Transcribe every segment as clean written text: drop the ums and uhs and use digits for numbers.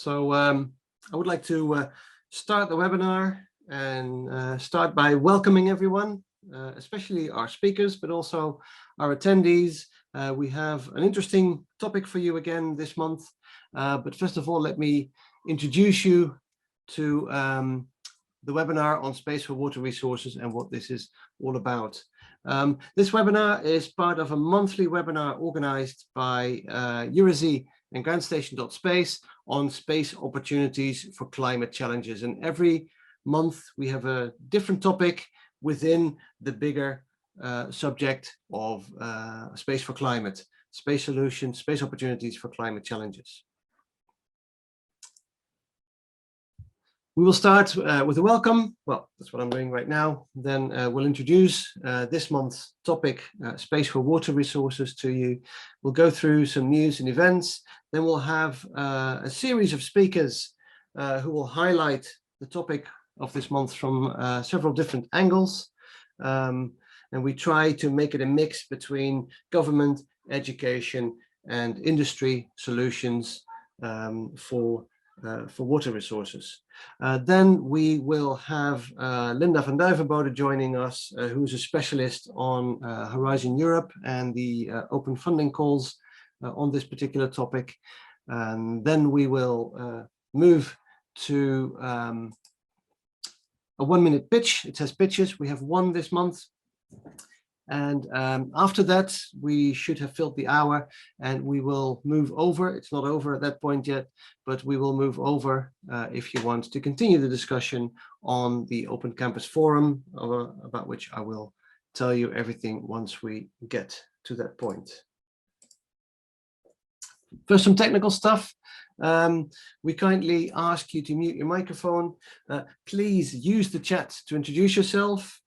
I would like to start the webinar and start by welcoming everyone, especially our speakers, but also our attendees. We have an interesting topic for you again this month, but first of all, let me introduce you to the webinar on space for water resources and what this is all about. This webinar is part of a monthly webinar organized by Eurisy and Groundstation.Space on space opportunities for climate challenges. And every month we have a different topic within the bigger subject of space for climate, space solutions, space opportunities for climate challenges. We will start with a welcome. Well, that's what I'm doing right now. Then we'll introduce this month's topic, space for water resources, to you. We'll go through some news and events. Then we'll have a series of speakers who will highlight the topic of this month from several different angles. And we try to make it a mix between government, education, and industry solutions for water resources. Then we will have Linda van Duivenbode joining us, who is a specialist on Horizon Europe and the open funding calls on this particular topic. And then we will move to a 1-minute pitch. It says pitches. We have one this month. And after that, we should have filled the hour and we will move over. It's not over at that point yet, but we will move over if you want to continue the discussion on the Open Campus Forum, about which I will tell you everything once we get to that point. First, some technical stuff. We kindly ask you to mute your microphone. Please use the chat to introduce yourself.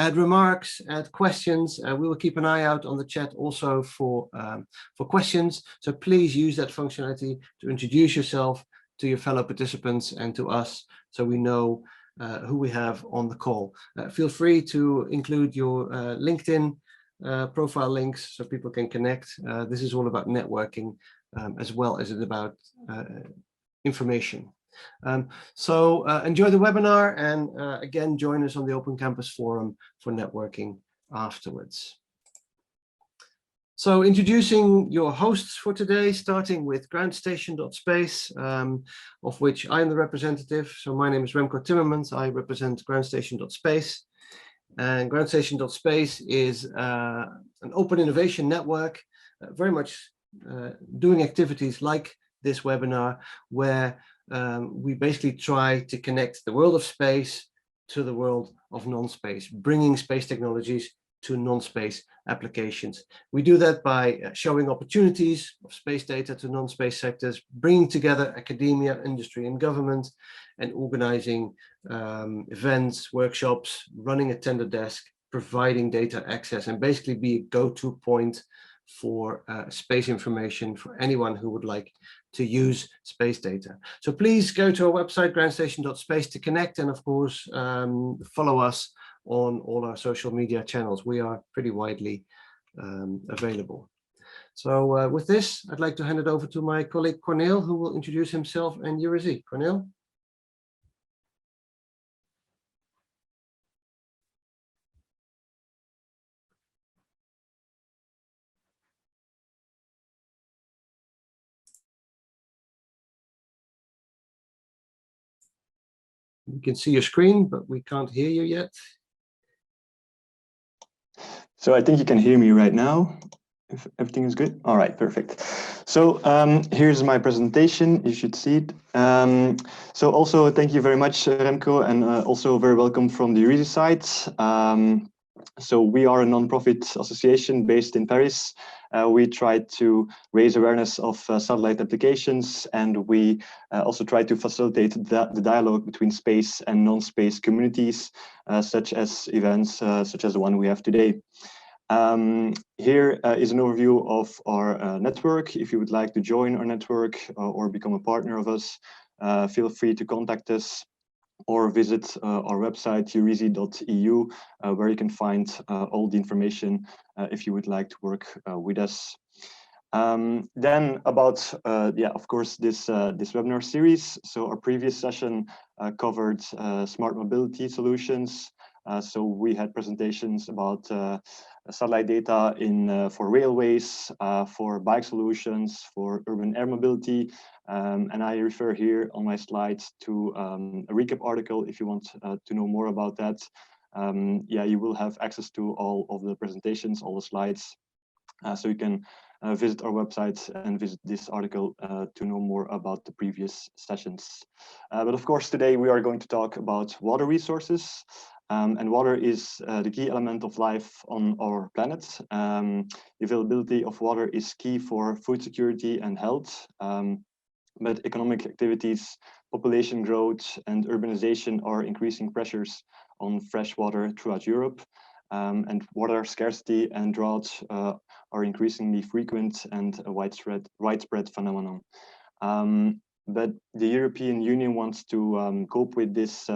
Add remarks, add questions. We will keep an eye out on the chat also for questions. So please use that functionality to introduce yourself to your fellow participants and to us, so we know who we have on the call. Feel free to include your LinkedIn profile links so people can connect. This is all about networking as well as it's about information. So enjoy the webinar, and again, join us on the Open Campus Forum for networking afterwards. So introducing your hosts for today, starting with Groundstation.Space, of which I am the representative. So my name is Remco Timmermans. I represent Groundstation.Space. And Groundstation.Space is an open innovation network, very much doing activities like this webinar, where we basically try to connect the world of space to the world of non-space, bringing space technologies to non-space applications. We do that by showing opportunities of space data to non-space sectors, bringing together academia, industry, and government, and organizing events, workshops, running a tender desk, providing data access, and basically be a go-to point for space information for anyone who would like to use space data. So please go to our website, Groundstation.Space, to connect, and of course, follow us on all our social media channels. We are pretty widely available. So with this, I'd like to hand it over to my colleague Corneel, who will introduce himself and Eurisy. Corneel. We can see your screen, but we can't hear you yet. So I think you can hear me right now, if everything is good. All right, perfect. So here's my presentation. You should see it. So also thank you very much, Remco, and also very welcome from the Eurisy side. So we are a non-profit association based in Paris. We try to raise awareness of satellite applications, and we also try to facilitate the dialogue between space and non-space communities, such as events such as the one we have today. Here is an overview of our network. If you would like to join our network or become a partner of us, feel free to contact us or visit our website, eurisy.eu, where you can find all the information if you would like to work with us. Then about, yeah, of course, this webinar series. So our previous session covered smart mobility solutions. So we had presentations about satellite data for railways, for bike solutions, for urban air mobility. And I refer here on my slides to a recap article if you want to know more about that. Yeah, you will have access to all of the presentations, all the slides. So you can visit our website and visit this article to know more about the previous sessions. But of course, today we are going to talk about water resources. And water is the key element of life on our planet. The availability of water is key for food security and health. But economic activities, population growth, and urbanization are increasing pressures on fresh water throughout Europe. And water scarcity and drought are increasingly frequent and a widespread phenomenon. But the European Union wants to cope with this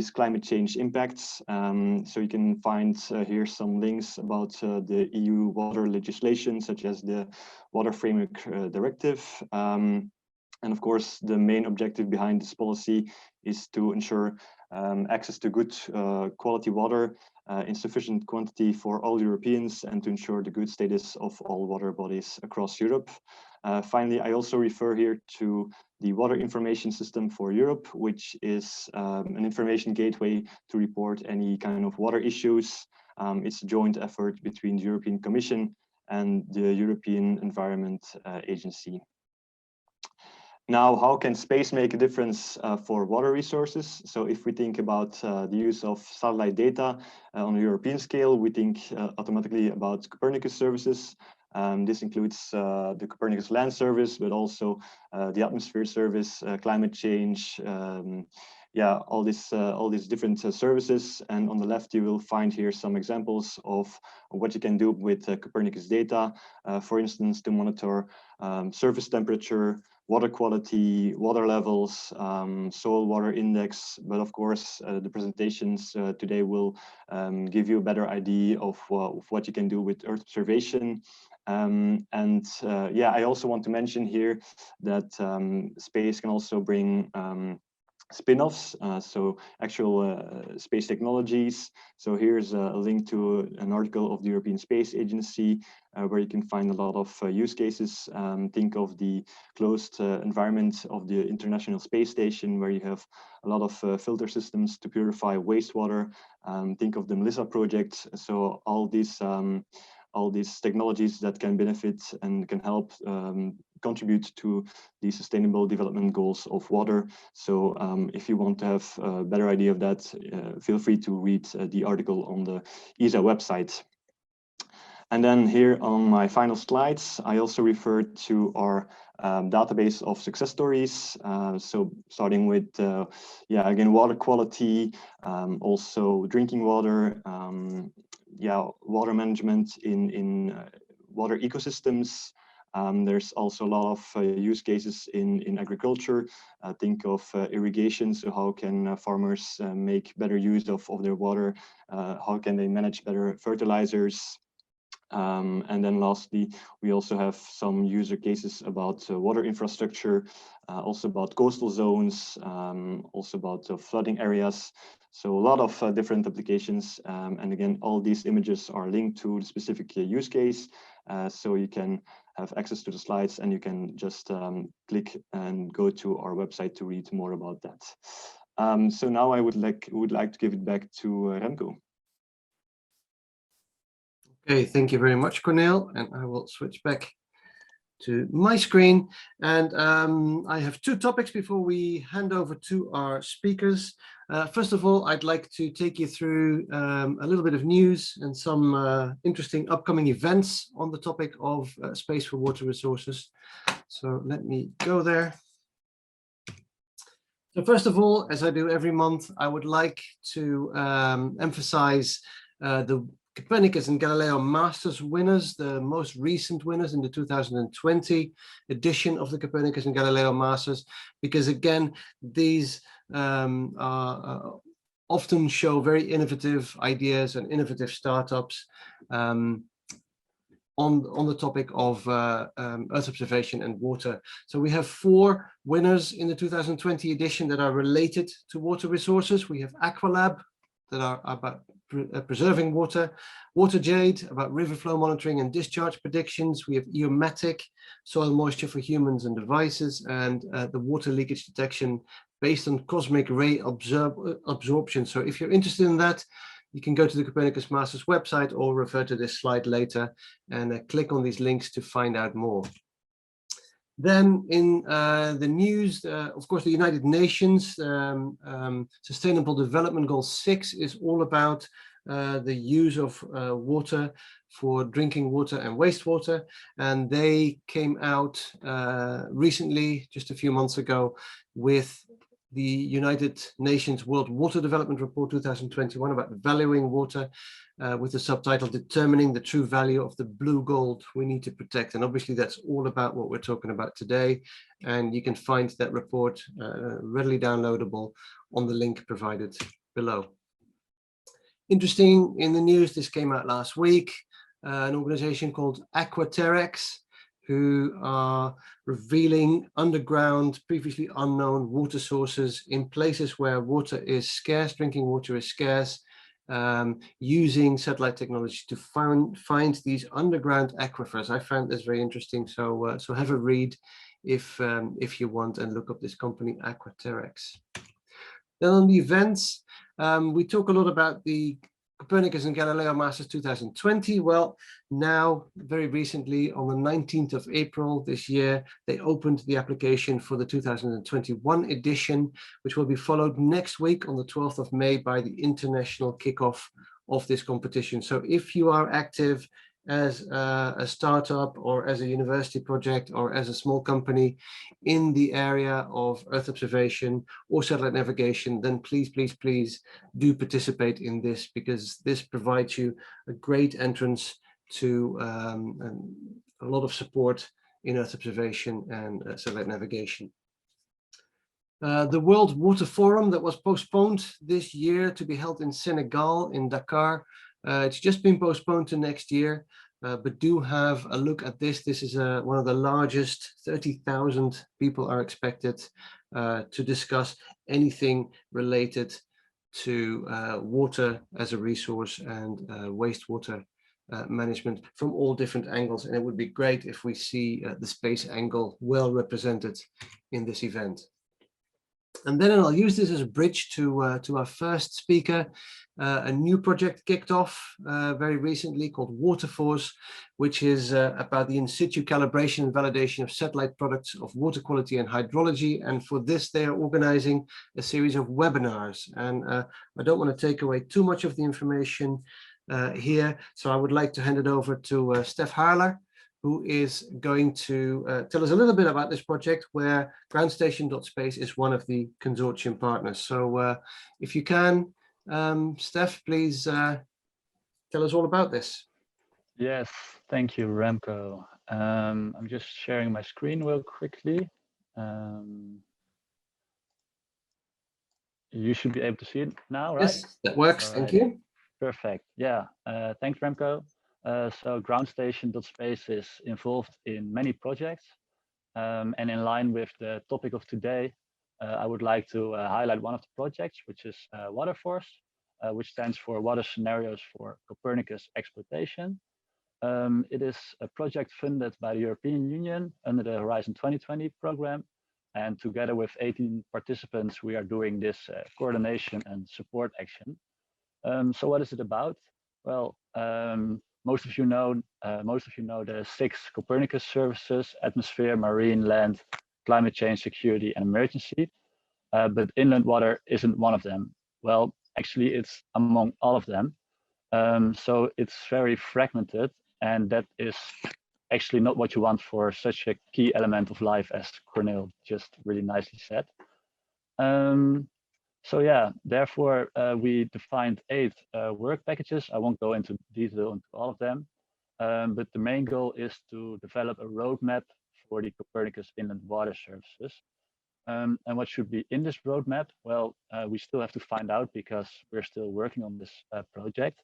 climate change impacts. So you can find here some links about the EU water legislation, such as the Water Framework Directive. And of course, the main objective behind this policy is to ensure access to good quality water in sufficient quantity for all Europeans and to ensure the good status of all water bodies across Europe. Finally, I also refer here to the Water Information System for Europe, which is an information gateway to report any kind of water issues. It's a joint effort between the European Commission and the European Environment Agency. Now, how can space make a difference for water resources? So if we think about the use of satellite data on a European scale, we think automatically about Copernicus services. This includes the Copernicus Land Service, but also the Atmosphere Service, climate change, yeah, all these different services. And on the left, you will find here some examples of what you can do with Copernicus data. For instance, to monitor surface temperature, water quality, water levels, soil water index. But of course, the presentations today will give you a better idea of what you can do with Earth observation. Yeah, I also want to mention here that space can also bring spin-offs, so actual space technologies. So here's a link to an article of the European Space Agency where you can find a lot of use cases. Think of the closed environment of the International Space Station, where you have a lot of filter systems to purify wastewater. Think of the Melissa project. So all these technologies that can benefit and can help contribute to the sustainable development goals of water. So if you want to have a better idea of that, feel free to read the article on the ESA website. And then here on my final slides, I also referred to our database of success stories. So starting with, yeah, again, water quality, also drinking water, yeah, water management in water ecosystems. There's also a lot of use cases in agriculture. Think of irrigation. So how can farmers make better use of their water? How can they manage better fertilizers? And then lastly, we also have some user cases about water infrastructure, also about coastal zones, also about flooding areas. So a lot of different applications. And again, all these images are linked to the specific use case. So you can have access to the slides and you can just click and go to our website to read more about that. So now I would like to give it back to Remco. Okay, thank you very much, Cornel. And I will switch back to my screen. And I have two topics before we hand over to our speakers. First of all, I'd like to take you through a little bit of news and some interesting upcoming events on the topic of space for water resources. So let me go there. So first of all, as I do every month, I would like to emphasize the Copernicus and Galileo Masters winners, the most recent winners in the 2020 edition of the Copernicus and Galileo Masters, because again, these often show very innovative ideas and innovative startups. on the topic of Earth observation and water. So we have 4 winners in the 2020 edition that are related to water resources. We have Aqualab, that are about preserving water, Water Jade, about river flow monitoring and discharge predictions. We have Eomatic, soil moisture for humans and devices, and the water leakage detection based on cosmic ray absorption. So if you're interested in that, you can go to the Copernicus Masters website or refer to this slide later and click on these links to find out more. Then in the news, of course, the United Nations Sustainable Development Goal 6 is all about the use of water for drinking water and wastewater. And they came out recently, just a few months ago, with the United Nations World Water Development Report 2021 about valuing water, with the subtitle Determining the True Value of the Blue Gold We Need to Protect. And obviously that's all about what we're talking about today. And you can find that report readily downloadable on the link provided below. Interesting in the news, this came out last week, an organization called Aquaterex, who are revealing underground, previously unknown water sources in places where water is scarce, drinking water is scarce, using satellite technology to find these underground aquifers. I found this very interesting, so so have a read if you want, and look up this company, Aquaterex. Then on the events, we talk a lot about the Copernicus and Galileo Masters 2020. Well, now, very recently, on the 19th of April this year, they opened the application for the 2021 edition, which will be followed next week on the 12th of May by the international kickoff of this competition. So if you are active as a startup or as a university project or as a small company in the area of Earth observation or satellite navigation, then please, please, please do participate in this, because this provides you a great entrance to a lot of support in Earth observation and satellite navigation. The World Water Forum that was postponed this year to be held in Senegal, in Dakar, it's just been postponed to next year, but do have a look at this. This is one of the largest, 30,000 people are expected to discuss anything related to water as a resource and wastewater management from all different angles. And it would be great if we see the space angle well represented in this event. And then I'll use this as a bridge to our first speaker. A new project kicked off very recently called Waterforce, which is about the in situ calibration and validation of satellite products of water quality and hydrology. And for this, they are organizing a series of webinars. And I don't want to take away too much of the information here, so I would like to hand it over to Steph Harler, who is going to tell us a little bit about this project, where Groundstation.Space is one of the consortium partners. So if you can, Steph, please tell us all about this. Yes, thank you, Remco. I'm just sharing my screen real quickly. You should be able to see it now, right? Yes, that works. All Thank right. you. Perfect. Yeah, thanks, Remco. So Groundstation.Space is involved in many projects. And in line with the topic of today, I would like to highlight one of the projects, which is Waterforce, which stands for Water Scenarios for Copernicus Exploitation. It is a project funded by the European Union under the Horizon 2020 program. And together with 18 participants, we are doing this coordination and support action. So what is it about? Well, most of you know the 6 Copernicus services: atmosphere, marine, land, climate change, security, and emergency. But inland water isn't one of them. Well, actually, it's among all of them. So it's very fragmented, and that is actually not what you want for such a key element of life, as Cornel just really nicely said. So yeah, therefore, we defined 8 work packages. I won't go into detail into all of them, but the main goal is to develop a roadmap for the Copernicus inland water services. And what should be in this roadmap? Well, we still have to find out, because we're still working on this project.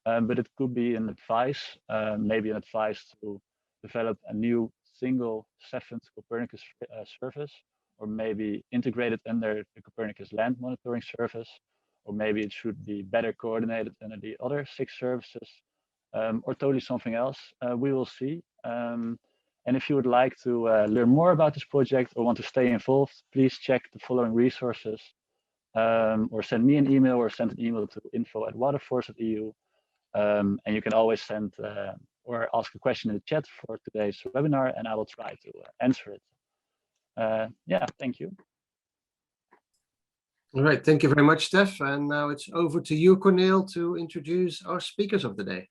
but it could be an advice, maybe an advice to develop a new single 7th Copernicus service, or maybe integrated under the Copernicus land monitoring service, or maybe it should be better coordinated under the other 6 services, or totally something else. We will see. And if you would like to learn more about this project or want to stay involved, please check the following resources, or send me an email, or send an email to info@waterforce.eu. And you can always send or ask a question in the chat for today's webinar, and I will try to answer it. Yeah, thank you. All right, thank you very much, Steph. And now it's over to you, Cornel, to introduce our speakers of the day.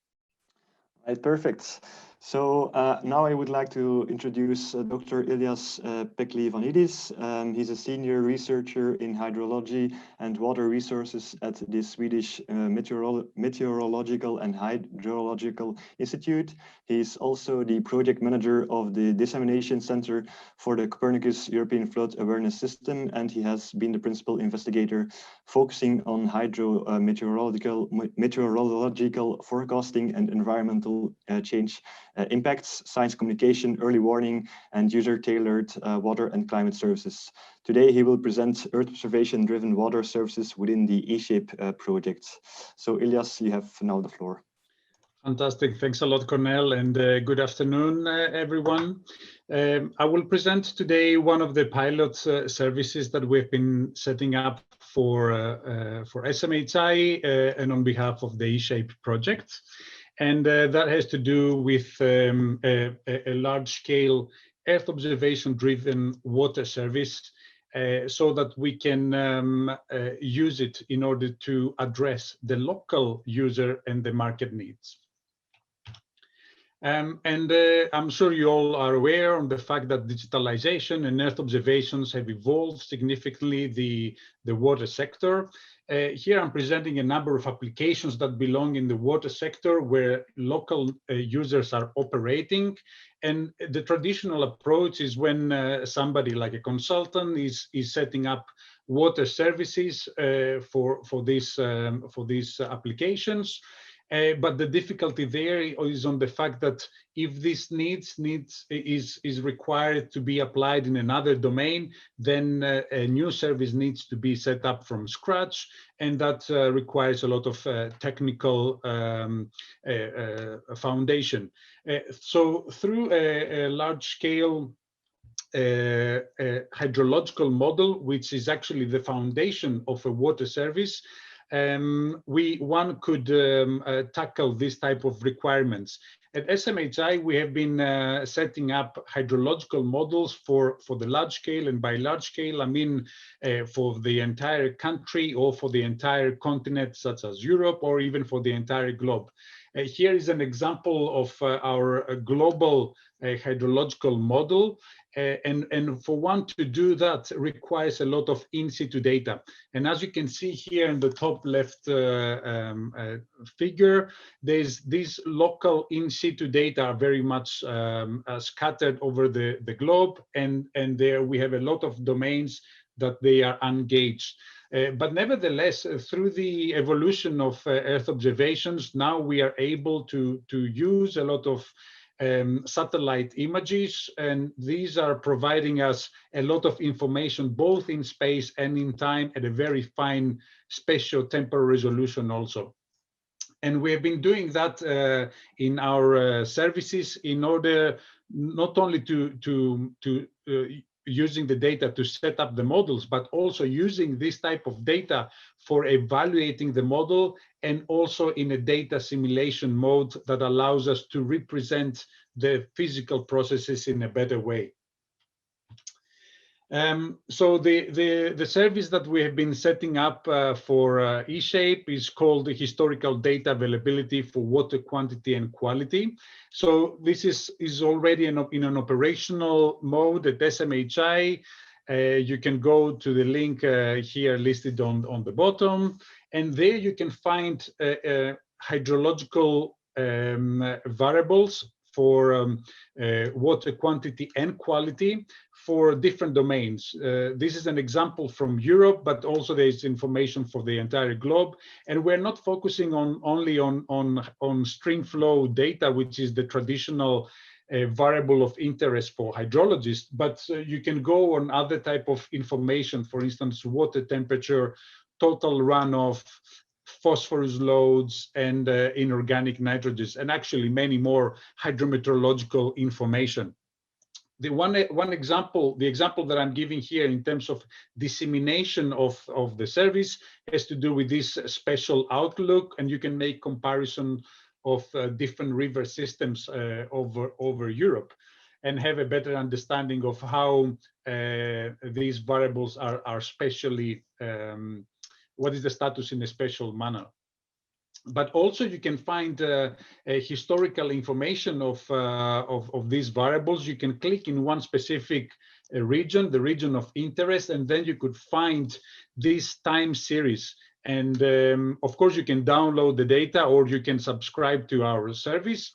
Right, perfect. So now I would like to introduce Dr. Ilias Pekli-Vanidis. He's a senior researcher in hydrology and water resources at the Swedish Meteorological and Hydrological Institute. He's also the project manager of the Dissemination Center for the Copernicus European Flood Awareness System, and he has been the principal investigator focusing on meteorological forecasting and environmental change impacts, science communication, early warning, and user-tailored water and climate services. Today, he will present Earth observation-driven water services within the eShape project. So, Ilias, you have now the floor. Fantastic. Thanks a lot, Cornel, and good afternoon, everyone. I will present today one of the pilot services that we've been setting up for SMHI and on behalf of the eShape project. And that has to do with a large-scale Earth observation-driven water service, so that we can use it in order to address the local user and the market needs. I'm sure you all are aware of the fact that digitalization and Earth observations have evolved significantly the water sector. Here I'm presenting a number of applications that belong in the water sector where local users are operating. And the traditional approach is when somebody like a consultant is setting up water services for these applications. But the difficulty there is on the fact that if this is required to be applied in another domain, then a new service needs to be set up from scratch, and that requires a lot of technical foundation. So through a large-scale hydrological model, which is actually the foundation of a water service, one could tackle this type of requirements. At SMHI, we have been setting up hydrological models for the large scale, and by large scale, I mean for the entire country or for the entire continent, such as Europe, or even for the entire globe. Here is an example of our global hydrological model. And for one to do that requires a lot of in situ data. And as you can see here in the top left figure, there's these local in situ data are very much scattered over the globe, and there we have a lot of domains that they are ungauged. But nevertheless, through the evolution of Earth observations, now we are able to use a lot of satellite images, and these are providing us a lot of information both in space and in time at a very fine spatio-temporal resolution also. And we have been doing that in our services in order not only to using the data to set up the models, but also using this type of data for evaluating the model, and also in a data simulation mode that allows us to represent the physical processes in a better way. So the service that we have been setting up for eShape is called the Historical Data Availability for Water Quantity and Quality. So this is already in an operational mode at SMHI. You can go to the link here listed on the bottom, and there you can find hydrological variables for water quantity and quality for different domains. This is an example from Europe, but also there is information for the entire globe. And we're not focusing only on stream flow data, which is the traditional variable of interest for hydrologists, but you can go on other type of information, for instance, water temperature, total runoff, phosphorus loads, and inorganic nitrogens, and actually many more hydrometeorological information. The one example, the example that I'm giving here in terms of dissemination of the service has to do with this special outlook, and you can make comparison of different river systems over Europe and have a better understanding of how these variables are specially, what is the status in a special manner. But also you can find historical information of these variables. You can click in one specific region, the region of interest, and then you could find this time series. And of course, you can download the data or you can subscribe to our service.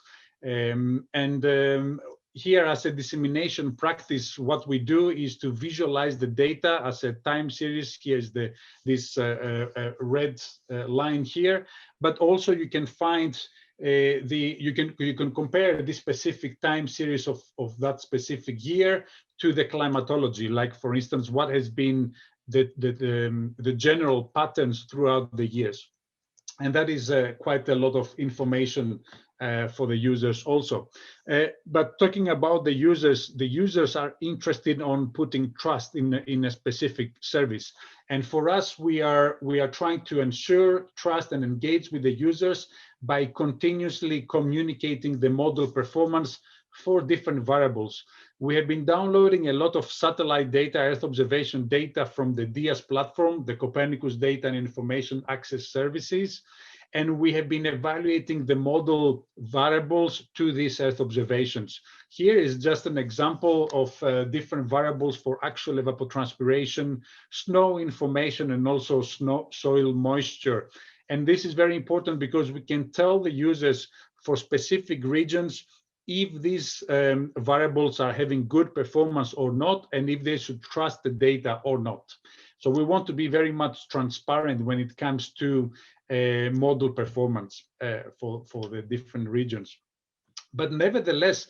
Here, as a dissemination practice, what we do is to visualize the data as a time series. Here's this red line here, but also you can find you can compare this specific time series of that specific year to the climatology. Like, for instance, what has been the general patterns throughout the years, and that is quite a lot of information for the users also. But talking about the users are interested on putting trust in a specific service. And for us, we are trying to ensure trust and engage with the users by continuously communicating the model performance for different variables. We have been downloading a lot of satellite data, Earth observation data from the DIAS platform, the Copernicus Data and Information Access Services. And we have been evaluating the model variables to these Earth observations. Here is just an example of different variables for actual evapotranspiration, snow information, and also soil moisture. And this is very important because we can tell the users for specific regions if these variables are having good performance or not, and if they should trust the data or not. So we want to be very much transparent when it comes to model performance for the different regions. But nevertheless,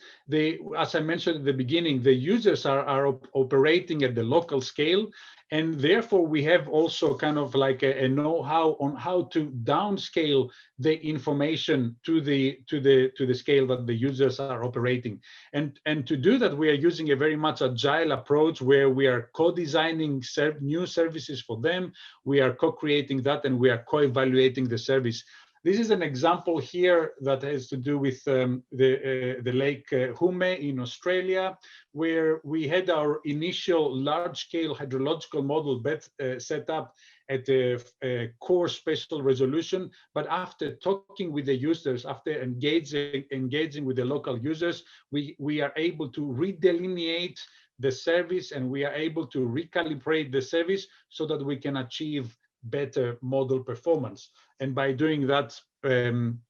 as I mentioned at the beginning, the users are operating at the local scale, and therefore we have also kind of like a know-how on how to downscale the information to the scale that the users are operating. And to do that, we are using a very much agile approach where we are co-designing new services for them. We are co-creating that, and we are co-evaluating the service. This is an example here that has to do with the Lake Hume in Australia, where we had our initial large-scale hydrological model set up at a core spatial resolution. But after talking with the users, after engaging with the local users, we are able to redelineate the service, and we are able to recalibrate the service so that we can achieve better model performance. And by doing that,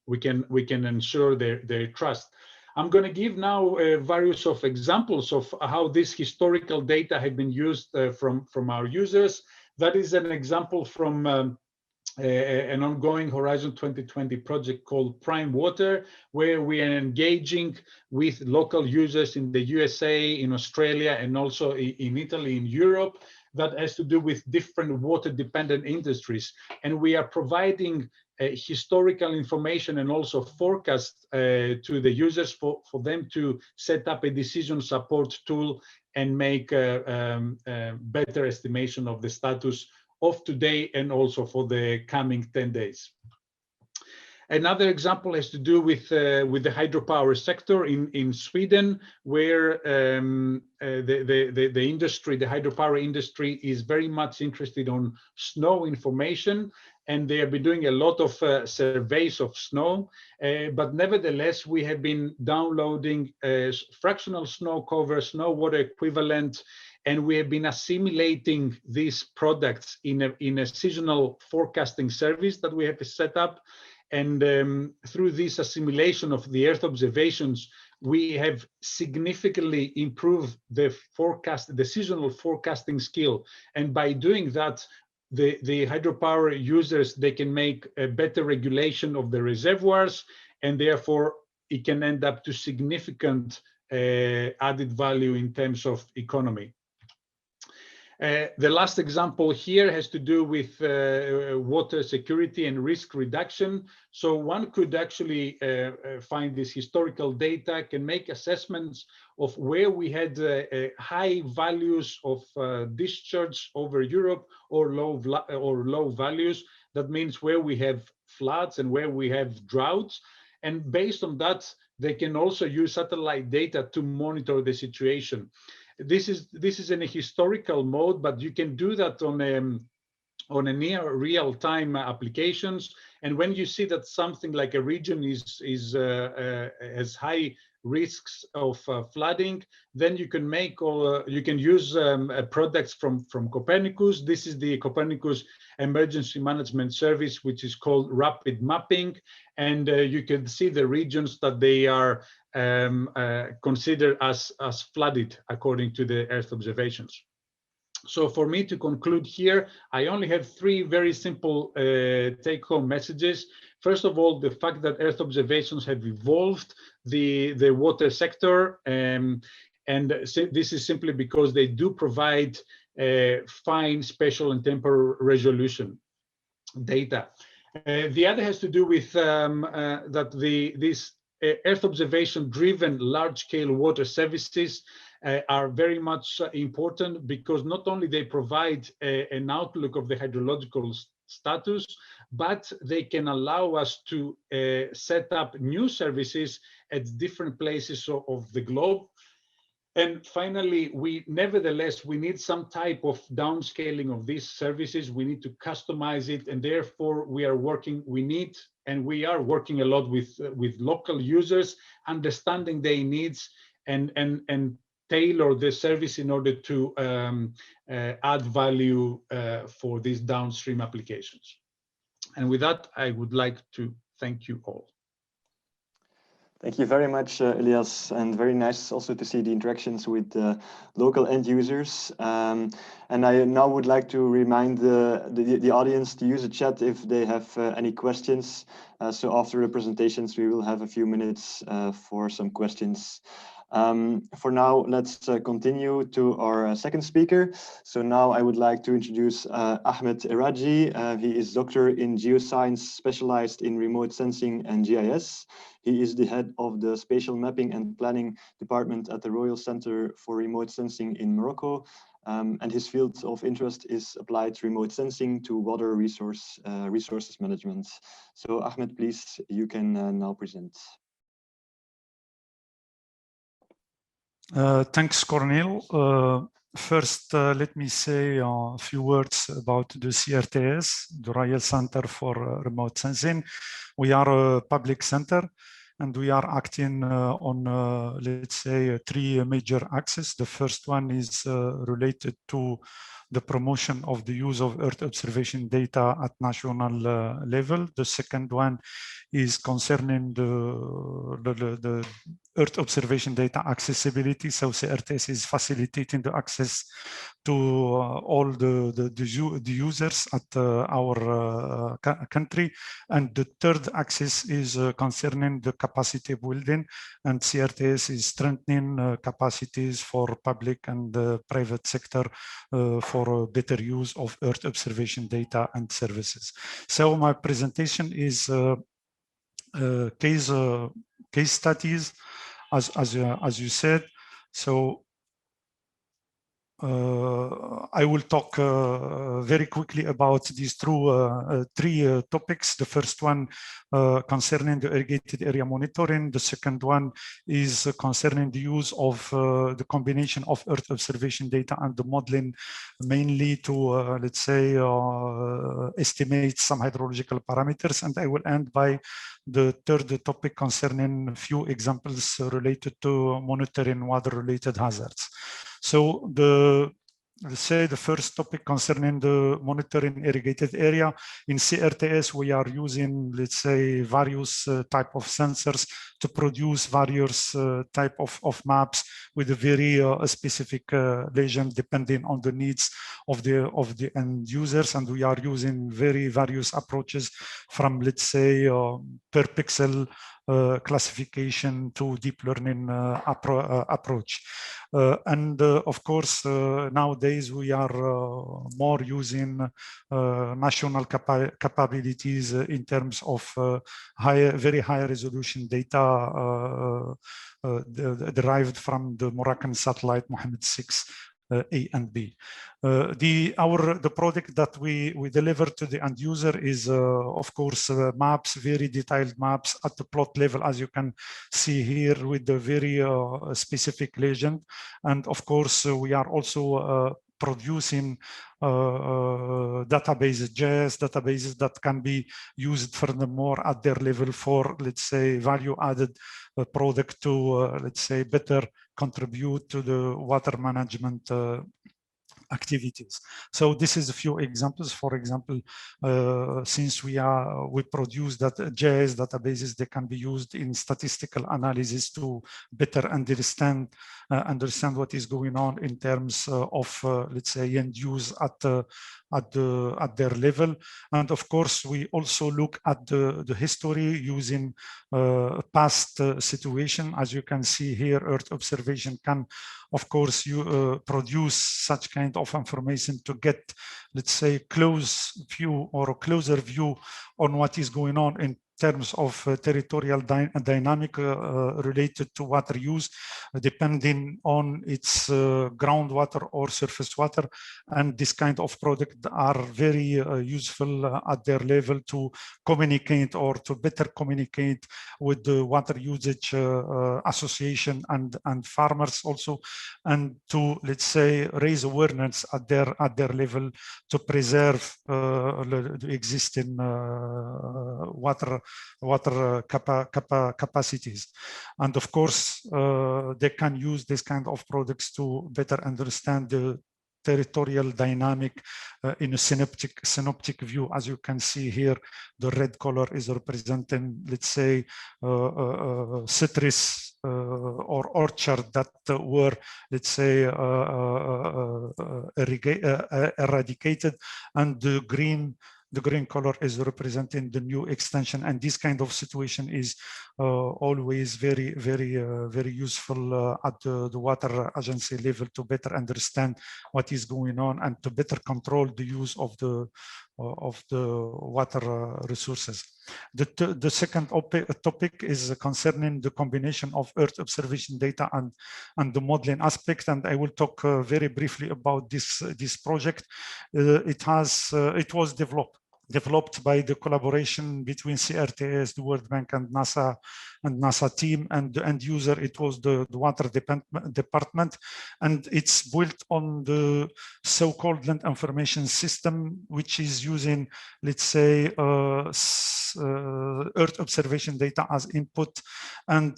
we can ensure their trust. I'm going to give now various of examples of how this historical data have been used from our users. That is an example from an ongoing Horizon 2020 project called Prime Water, where we are engaging with local users in the USA, in Australia, and also in Italy, in Europe. That has to do with different water-dependent industries. And we are providing historical information and also forecast to the users for them to set up a decision support tool and make a better estimation of the status of today and also for the coming 10 days. Another example has to do with the hydropower sector in Sweden, where the industry, the hydropower industry, is very much interested on snow information, and they have been doing a lot of surveys of snow. But nevertheless, we have been downloading fractional snow cover, snow water equivalent, and we have been assimilating these products in a seasonal forecasting service that we have set up. And through this assimilation of the Earth observations, we have significantly improved the seasonal forecasting skill. And by doing that, the hydropower users, they can make a better regulation of the reservoirs, and therefore it can end up to significant added value in terms of economy. The last example here has to do with water security and risk reduction. So one could actually find this historical data, can make assessments of where we had high values of discharge over Europe, or low values. That means where we have floods and where we have droughts. And based on that, they can also use satellite data to monitor the situation. This is in a historical mode, but you can do that on a near real-time applications. And when you see that something like a region has high risks of flooding, then you can you can use products from Copernicus. This is the Copernicus Emergency Management Service, which is called Rapid Mapping, and you can see the regions that they are considered as flooded according to the Earth observations. So for me to conclude here, I only have 3 very simple take-home messages. First of all, the fact that Earth observations have evolved the water sector, and this is simply because they do provide fine, spatial, and temporal resolution data. The other has to do with that these Earth observation-driven large-scale water services are very much important, because not only they provide an outlook of the hydrological status, but they can allow us to set up new services at different places of the globe. And finally, nevertheless, we need some type of downscaling of these services. We need to customize it, and therefore we are working a lot with local users, understanding their needs and tailor the service in order to add value for these downstream applications. And with that, I would like to thank you all. Thank you very much, Elias, and very nice also to see the interactions with local end users. And I now would like to remind the audience to use the chat if they have any questions. So after the presentations, we will have a few minutes for some questions. For now, let's continue to our second speaker. So now I would like to introduce Ahmed Eraji. He is doctor in geoscience, specialized in remote sensing and GIS. He is the head of the Spatial Mapping and Planning Department at the Royal Center for Remote Sensing in Morocco. And his field of interest is applied remote sensing to water resources management. So Ahmed, please, you can now present. Thanks, Cornel. First, let me say a few words about the CRTS, the Royal Center for Remote Sensing. We are a public center, and we are acting on, let's say, 3 major axes. The first one is related to the promotion of the use of Earth observation data at national level. The second one is concerning the Earth observation data accessibility. So CRTS is facilitating the access to all the users at our country. And the third axis is concerning the capacity building, and CRTS is strengthening capacities for public and private sector for better use of Earth observation data and services. So my presentation is case studies, as you said. So I will talk very quickly about these 3 topics. The first one concerning the irrigated area monitoring. The second one is concerning the use of the combination of Earth observation data and the modeling, mainly to, let's say, estimate some hydrological parameters. And I will end by the third topic concerning a few examples related to monitoring water-related hazards. So the let's say the first topic concerning the monitoring irrigated area. In CRTS, we are using, let's say, various type of sensors to produce various type of maps with a very specific legend depending on the needs of the end users. And we are using very various approaches from, let's say, per pixel classification to deep learning approach. And of course, nowadays we are more using national capabilities in terms of very high resolution data derived from the Moroccan satellite Mohammed 6. A and B. The product that we deliver to the end user is, of course, maps, very detailed maps at the plot level, as you can see here, with the very specific legend. And of course, we are also producing databases, JS databases that can be used furthermore at their level for, let's say, value-added product to, let's say, better contribute to the water management activities. So this is a few examples. For example, since we produce that JS databases, they can be used in statistical analysis to better understand what is going on in terms of, let's say, end use at their level. And of course, we also look at the history using past situation. As you can see here, Earth observation can, of course, you produce such kind of information to get, let's say, close view or a closer view on what is going on in terms of territorial dynamic related to water use, depending on its groundwater or surface water. And this kind of product are very useful at their level to communicate or to better communicate with the water usage association and farmers also, and to, let's say, raise awareness at their level to preserve the existing water capacities. And of course, they can use this kind of products to better understand the territorial dynamic in a synoptic view. As you can see here, the red color is representing, let's say, citrus or orchard that were, let's say, eradicated, and the green color is representing the new extension. And this kind of situation is always very useful at the water agency level to better understand what is going on and to better control the use of the water resources. The second topic is concerning the combination of Earth observation data and the modeling aspect, and I will talk very briefly about this project. It was developed by the collaboration between CRTS, the World Bank, and NASA team, and the end user, it was the water department, and it's built on the so-called land information system, which is using, let's say, Earth observation data as input, and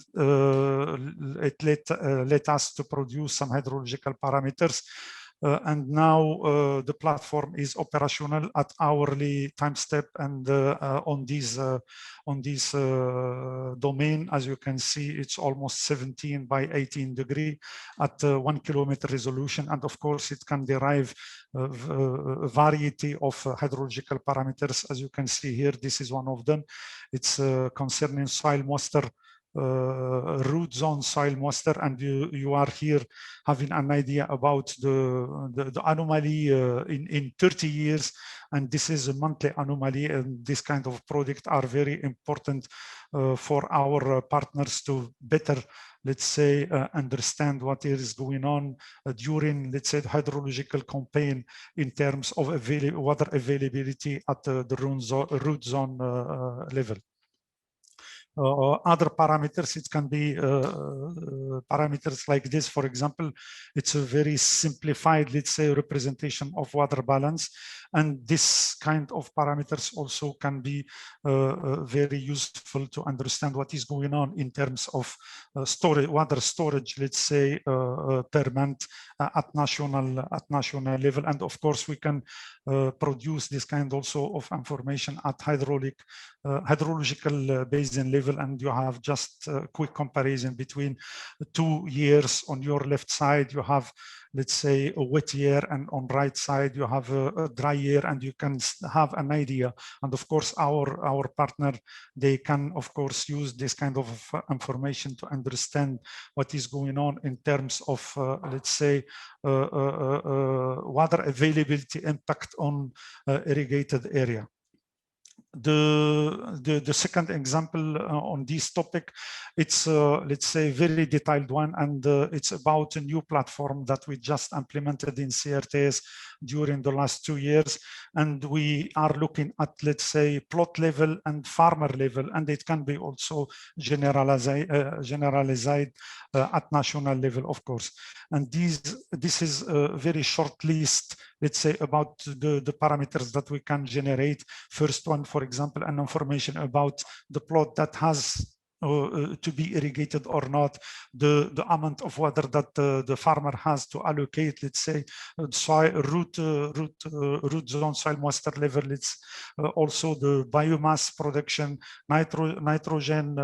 it let us to produce some hydrological parameters. And now the platform is operational at hourly time step, and on this domain, as you can see, it's almost 17 by 18 degree at 1 kilometer resolution. And of course, it can derive a variety of hydrological parameters. As you can see here, this is one of them. It's concerning soil moisture, root zone soil moisture, and you are here having an idea about the anomaly in 30 years, and this is a monthly anomaly, and this kind of product are very important for our partners to better, let's say, understand what is going on during, let's say, the hydrological campaign in terms of water availability at the root zone level. other parameters. It can be parameters like this. For example, it's a very simplified, let's say, representation of water balance. And this kind of parameters also can be very useful to understand what is going on in terms of storage, water storage, let's say, per month at national level. And of course, we can produce this kind also of information at hydrological basin level, and you have just a quick comparison between 2 years. On your left side, you have, let's say, a wet year, and on right side, you have a dry year, and you can have an idea. And of course, our partner, they can, of course, use this kind of information to understand what is going on in terms of, let's say, water availability impact on irrigated area. The second example on this topic, it's let's say very detailed one, and it's about a new platform that we just implemented in CRTS during the last 2 years, and we are looking at, let's say, plot level and farmer level, and it can be also generalized at national level, of course. And this is a very short list, let's say, about the parameters that we can generate. First one, for example, an information about the plot that has to be irrigated or not, the amount of water that the farmer has to allocate, let's say, soil root zone soil moisture level. It's also the biomass production, nitrogen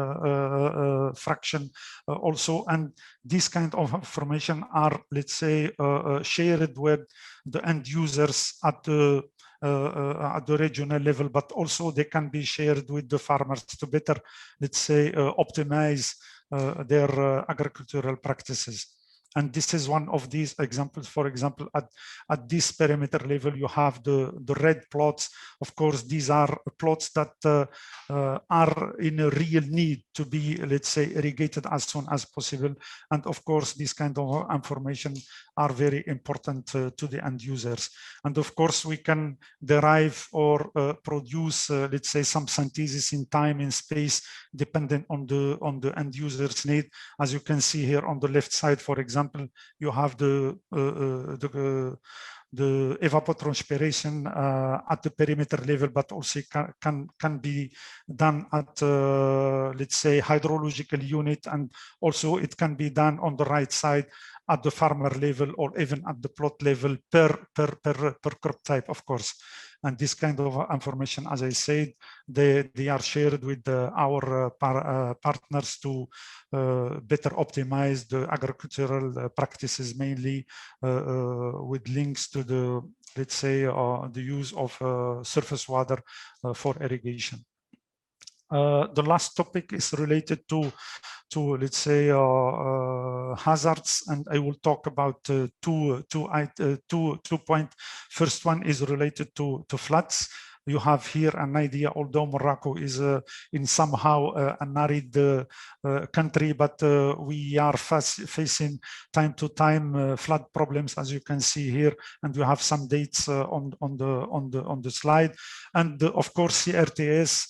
fraction also, and this kind of information are, let's say, shared with the end users at the regional level, but also they can be shared with the farmers to better, let's say, optimize their agricultural practices. And this is one of these examples. For example, at this perimeter level, you have the red plots. Of course, these are plots that are in a real need to be, let's say, irrigated as soon as possible. And of course, this kind of information are very important to the end users. And of course, we can derive or produce, let's say, some synthesis in time and space, depending on the end user's need. As you can see here on the left side, for example, you have the evapotranspiration at the perimeter level, but also can be done at, let's say, hydrological unit, and also it can be done on the right side at the farmer level, or even at the plot level per crop type, of course. And this kind of information, as I said, they are shared with our partners to better optimize the agricultural practices, mainly with links to the, let's say, the use of surface water for irrigation. The last topic is related to let's say, hazards, and I will talk about two points. First one is related to floods. You have here an idea, although Morocco is in somehow an arid country, but we are facing time to time flood problems, as you can see here, and we have some dates on the slide. And of course, CRTS,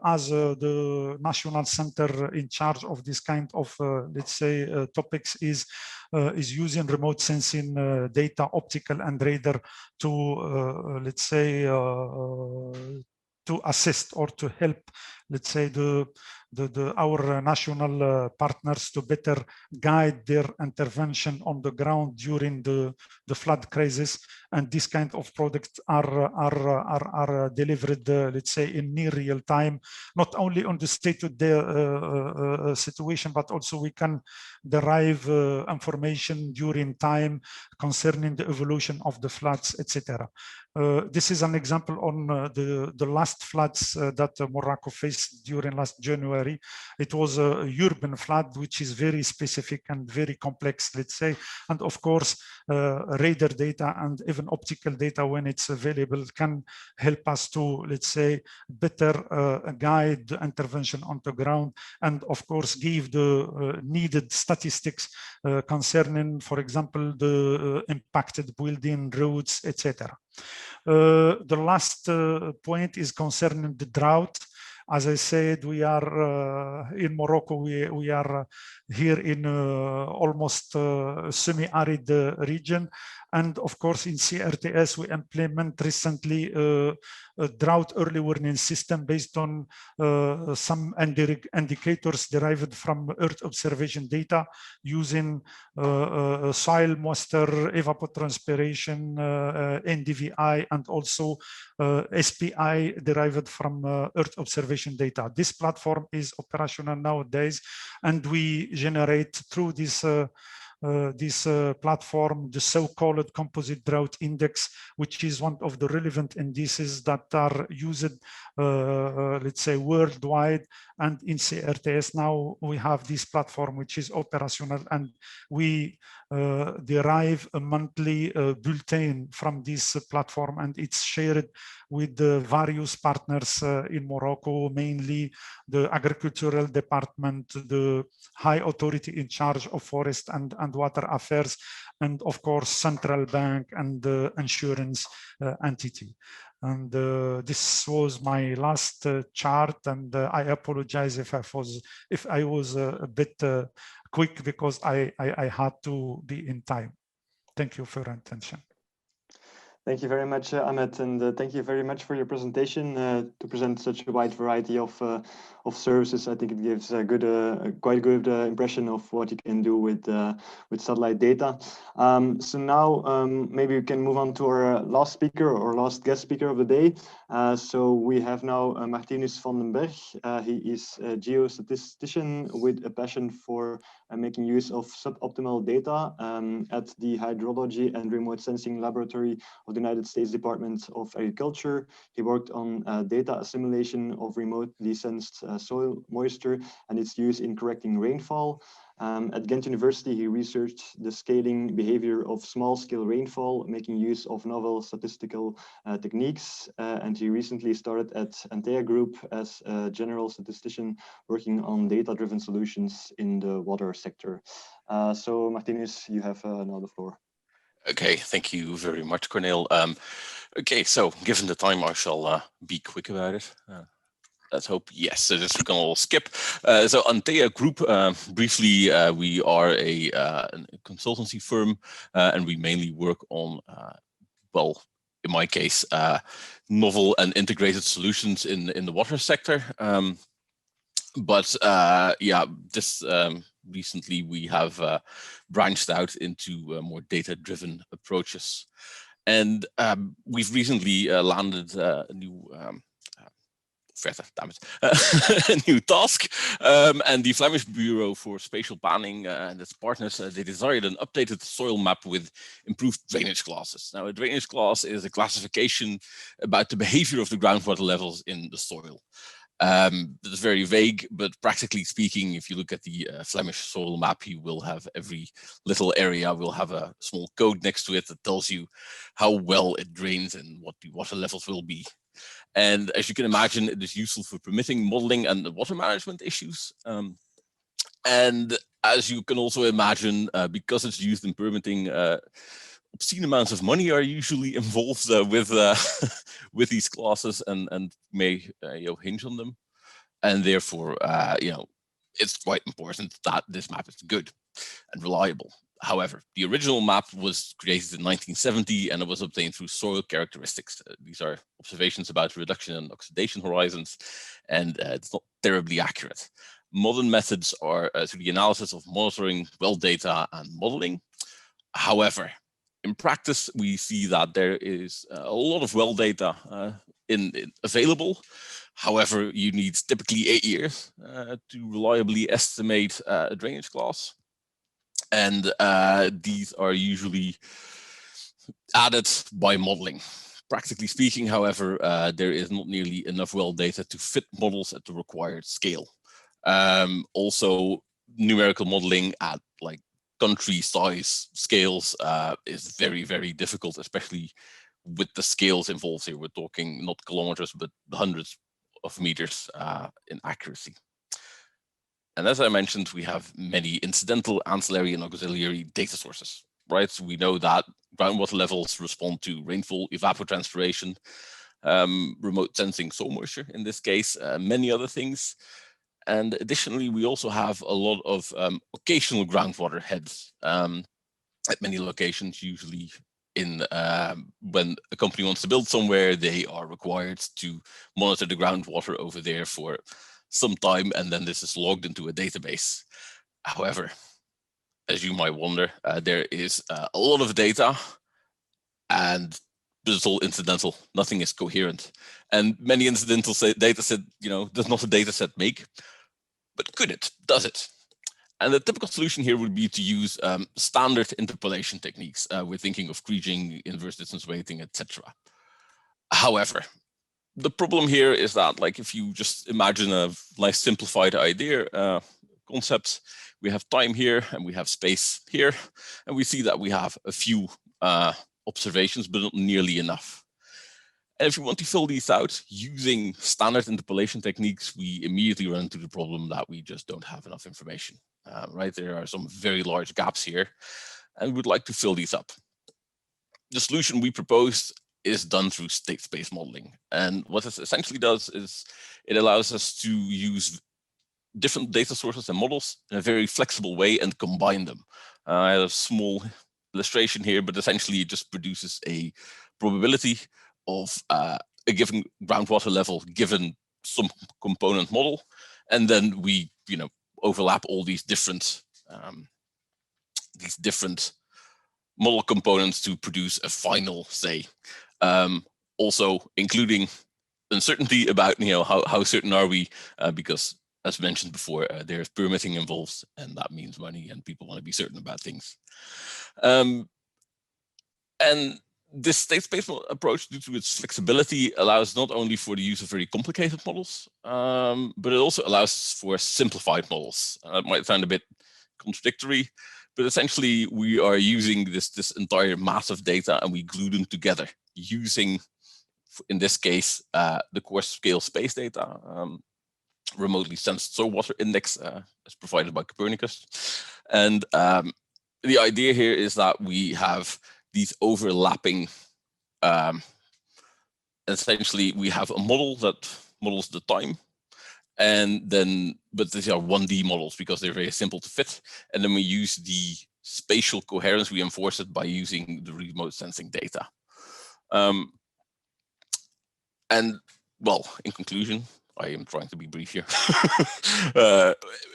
as the national center in charge of this kind of, let's say, topics, is using remote sensing data, optical and radar, to, let's say, to assist or to help, let's say, our national partners to better guide their intervention on the ground during the flood crisis. And this kind of products are delivered, let's say, in near real time, not only on the state of the situation, but also we can derive information during time concerning the evolution of the floods, etc. This is an example on the last floods that Morocco faced during last January. It was a urban flood, which is very specific and very complex, let's say. And of course, radar data and even optical data, when it's available, can help us to, let's say, better guide the intervention on the ground, and of course, give the needed statistics concerning, for example, the impacted building, roads, etc. The last point is concerning the drought. As I said, we are in Morocco. We are here in almost semi-arid region. And of course, in CRTS, we implement recently a drought early warning system based on some indicators derived from Earth observation data using soil moisture, evapotranspiration, NDVI, and also SPI derived from Earth observation data. This platform is operational nowadays, and we generate through this platform the so-called composite drought index, which is one of the relevant indices that are used, let's say, worldwide. And in CRTS now we have this platform which is operational, and we derive a monthly bulletin from this platform, and it's shared with the various partners in Morocco, mainly the agricultural department, the high authority in charge of forest and water affairs, and of course central bank and the insurance entity. And this was my last chart, and I apologize if I was a bit quick, because I had to be in time. Thank you for your attention. Thank you very much, Ahmed, and thank you very much for your presentation to present such a wide variety of services. I think it gives a good, quite good impression of what you can do with satellite data. So now maybe we can move on to our last speaker or last guest speaker of the day. So we have now Martinus van den Berg. He is a geostatistician with a passion for making use of suboptimal data at the Hydrology and Remote Sensing Laboratory of the United States Department of Agriculture. He worked on data assimilation of remotely sensed soil moisture and its use in correcting rainfall. At Ghent University, he researched the scaling behavior of small-scale rainfall, making use of novel statistical techniques. And he recently started at Antea Group as a general statistician working on data-driven solutions in the water sector. So Martinus, you have now the floor. Okay, thank you very much, Cornel. Okay, so given the time, I shall be quick about it. Let's hope. Yes, so this we can all skip. So Antea Group, briefly, we are a consultancy firm, and we mainly work on, well, in my case, novel and integrated solutions in the water sector. But yeah, this recently we have branched out into more data-driven approaches, and we've recently landed a new a new task, and the Flemish Bureau for Spatial Planning and its partners, they desired an updated soil map with improved drainage classes. Now, a drainage class is a classification about the behavior of the groundwater levels in the soil. It's very vague, but practically speaking, if you look at the Flemish soil map, you will have every little area will have a small code next to it that tells you how well it drains and what the water levels will be. And as you can imagine, it is useful for permitting, modeling, and water management issues. And as you can also imagine, because it's used in permitting, obscene amounts of money are usually involved with these classes, and may hinge on them. And therefore, it's quite important that this map is good and reliable. However, the original map was created in 1970, and it was obtained through soil characteristics. These are observations about reduction and oxidation horizons, and it's not terribly accurate. Modern methods are through the analysis of monitoring, well data, and modeling. However, in practice, we see that there is a lot of well data available. However, you need typically 8 years to reliably estimate a drainage class. And these are usually added by modeling. Practically speaking, however, there is not nearly enough well data to fit models at the required scale. Also, numerical modeling at like country size scales is very, very difficult, especially with the scales involved here. We're talking not kilometers, but hundreds of meters in accuracy. And as I mentioned, we have many incidental, ancillary, and auxiliary data sources, right? So we know that groundwater levels respond to rainfall, evapotranspiration, remote sensing soil moisture in this case, many other things. And additionally, we also have a lot of occasional groundwater heads at many locations. Usually in when a company wants to build somewhere, they are required to monitor the groundwater over there for some time, and then this is logged into a database. However, as you might wonder, there is a lot of data, and it's all incidental. Nothing is coherent, and many incidental data set, does not a data set make. But could it? Does it? And the typical solution here would be to use standard interpolation techniques. We're thinking of Kriging, inverse distance weighting, etc. However, the problem here is that, like, if you just imagine a nice simplified idea, concept, we have time here and we have space here, and we see that we have a few observations, but not nearly enough. And if you want to fill these out using standard interpolation techniques, we immediately run into the problem that we just don't have enough information. Right, there are some very large gaps here, and we'd like to fill these up. The solution we proposed is done through state space modeling. And what this essentially does is it allows us to use different data sources and models in a very flexible way and combine them. I have a small illustration here, but essentially it just produces a probability of a given groundwater level given some component model. And then we, overlap all these different model components to produce a final say. Also including uncertainty about how certain are we, because as mentioned before, there's permitting involved, and that means money, and people want to be certain about things. And this state space approach, due to its flexibility, allows not only for the use of very complicated models, but it also allows for simplified models. It might sound a bit contradictory, but essentially we are using this entire mass of data and we glue them together using, in this case, the coarse scale space data, remotely sensed soil water index as provided by Copernicus. And the idea here is that we have these overlapping, essentially we have a model that models the time, and then, but these are 1D models because they're very simple to fit. And then we use the spatial coherence, we enforce it by using the remote sensing data. And well, in conclusion, I am trying to be brief here.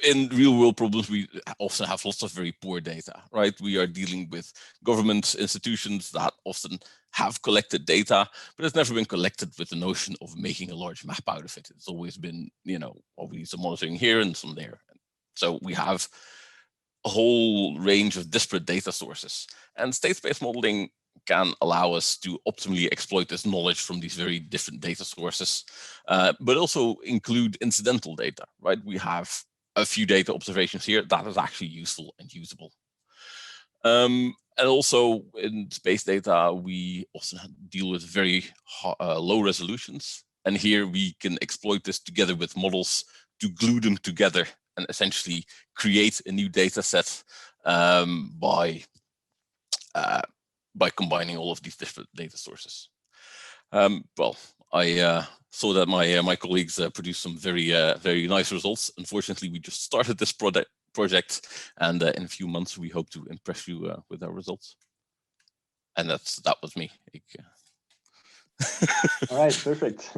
In real world problems, we often have lots of very poor data, right? We are dealing with government institutions that often have collected data, but it's never been collected with the notion of making a large map out of it. It's always been, we need some monitoring here and some there. So we have a whole range of disparate data sources, and state space modeling can allow us to optimally exploit this knowledge from these very different data sources, but also include incidental data, right? We have a few data observations here that is actually useful and usable. And also in space data, we often deal with very low resolutions. And here we can exploit this together with models to glue them together and essentially create a new data set by combining all of these different data sources. Well, I saw that my colleagues produced some very nice results. Unfortunately, we just started this project, and in a few months we hope to impress you with our results. And that was me. All right, perfect.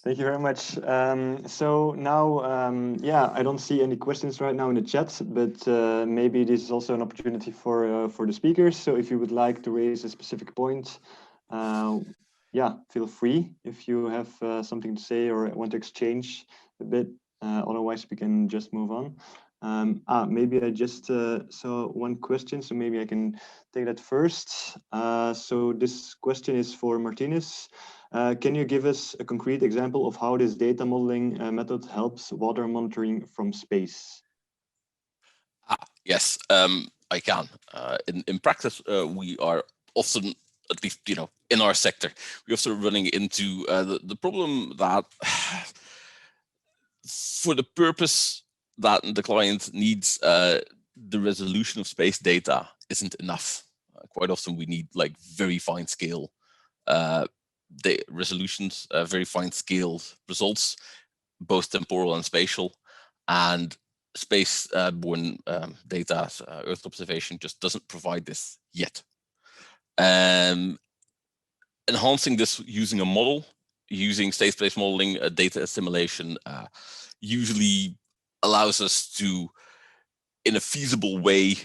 Thank you very much. So now, yeah, I don't see any questions right now in the chat, but maybe this is also an opportunity for the speakers. So if you would like to raise a specific point, yeah, feel free if you have something to say or want to exchange a bit. Otherwise, we can just move on. Maybe I just saw one question, so maybe I can take that first. So this question is for Martinez. Can you give us a concrete example of how this data modeling method helps water monitoring from space? Yes, I can. In practice, we are often, at least in our sector, we're also running into the problem that for the purpose that the client needs, the resolution of space data isn't enough. Quite often we need like very fine scale the resolutions, very fine scaled results, both temporal and spatial, and space-borne data, Earth observation just doesn't provide this yet. Enhancing this using a model, using state-space modeling, data assimilation, usually allows us to, in a feasible way,